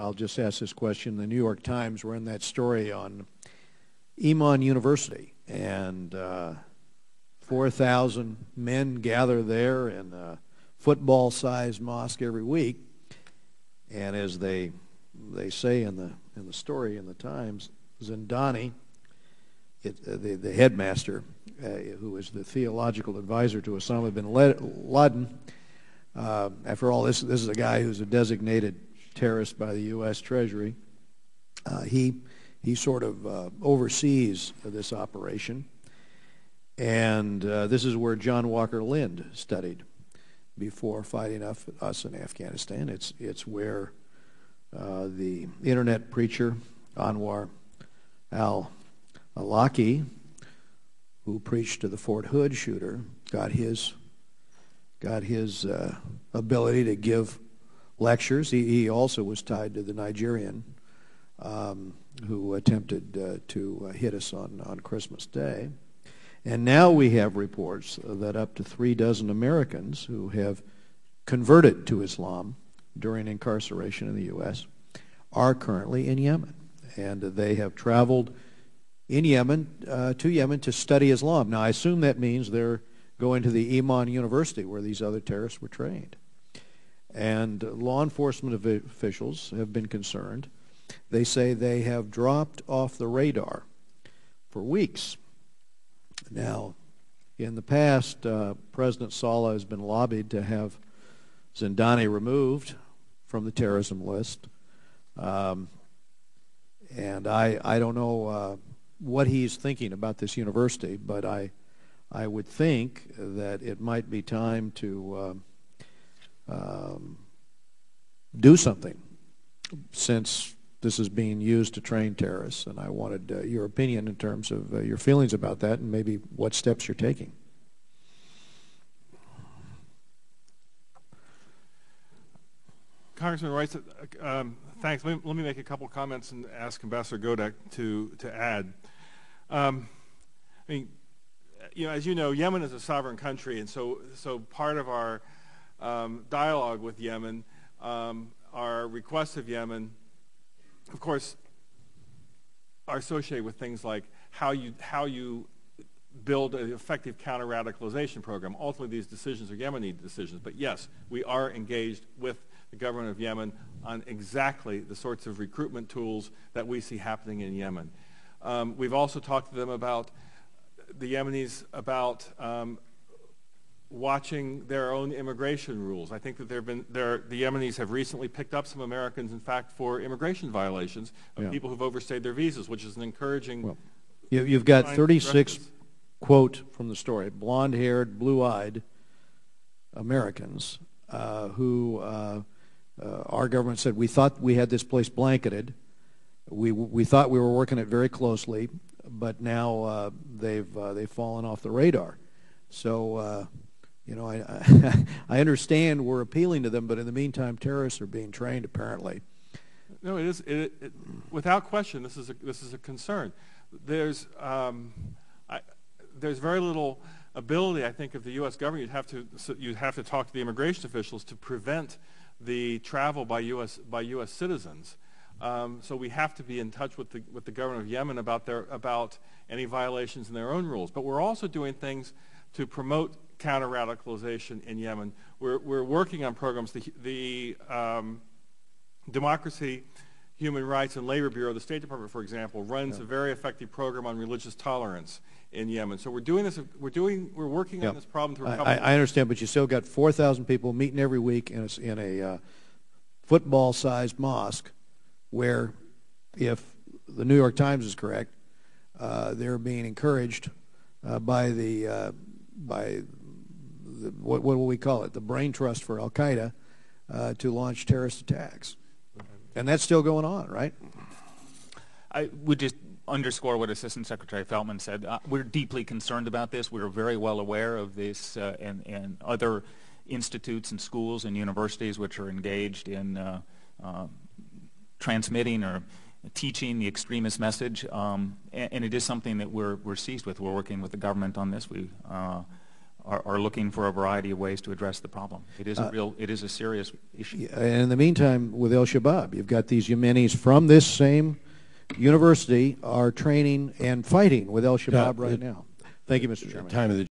I'll just ask this question. The New York Times ran that story on Yemen University, and 4,000 men gather there in a football-sized mosque every week. And as they say in the story in the Times, Zindani, the headmaster, who is the theological advisor to Osama bin Laden, after all, this is a guy who's a designated terrorist by the U.S. Treasury. He sort of oversees this operation, and this is where John Walker Lind studied before fighting us in Afghanistan. It's where the internet preacher Anwar al-Awlaki, who preached to the Fort Hood shooter, got his ability to give lectures. He also was tied to the Nigerian who attempted to hit us on Christmas Day. And now we have reports that up to 36 Americans who have converted to Islam during incarceration in the U.S. are currently in Yemen. And they have traveled in Yemen to Yemen to study Islam. Now, I assume that means they're going to the Yemen University where these other terrorists were trained. And law enforcement officials have been concerned. They say they have dropped off the radar for weeks. Now, in the past, President Saleh has been lobbied to have Zindani removed from the terrorism list. And I don't know what he's thinking about this university, but I would think that it might be time to do something, since this is being used to train terrorists. And I wanted your opinion in terms of your feelings about that and maybe what steps you're taking. Congressman Royce, thanks. Let me make a couple comments and ask Ambassador Godek to add. I mean, as you know, Yemen is a sovereign country, and so part of our dialogue with Yemen, our requests of Yemen, of course, are associated with things like how you build an effective counter-radicalization program. Ultimately, these decisions are Yemeni decisions. But yes, we are engaged with the government of Yemen on exactly the sorts of recruitment tools that we see happening in Yemen. We've also talked to them about the Yemenis about watching their own immigration rules. I think that the Yemenis have recently picked up some Americans, in fact, for immigration violations of people who've overstayed their visas, which is an encouraging. Well, you've got 36, quote from the story, blonde-haired, blue-eyed Americans who our government said, we thought we had this place blanketed. We thought we were working it very closely, but now they've fallen off the radar. So. I understand we're appealing to them, but in the meantime, terrorists are being trained apparently. No, it is without question. This is a concern. There's very little ability, I think, of the U.S. government. You'd have to talk to the immigration officials to prevent the travel by U.S. citizens. So we have to be in touch with the government of Yemen about any violations in their own rules. But we're also doing things to promote counter-radicalization in Yemen. We're working on programs. The Democracy, Human Rights, and Labor Bureau of the State Department, for example, runs a very effective program on religious tolerance in Yemen. So we're doing this. We're working on this problem through a couple. I understand, but you still got 4,000 people meeting every week in a football-sized mosque, where, if the New York Times is correct, they're being encouraged by what will we call it? The brain trust for Al Qaeda to launch terrorist attacks, and that's still going on, right? I would just underscore what Assistant Secretary Feltman said. We're deeply concerned about this. We're very well aware of this and other institutes and schools and universities which are engaged in transmitting or teaching the extremist message, and it is something that we're seized with. We're working with the government on this. are looking for a variety of ways to address the problem. It is a serious issue. And in the meantime, with Al-Shabaab, you've got these Yemenis from this same university are training and fighting with Al-Shabaab right now. Thank you, Mr. Chairman. Time of the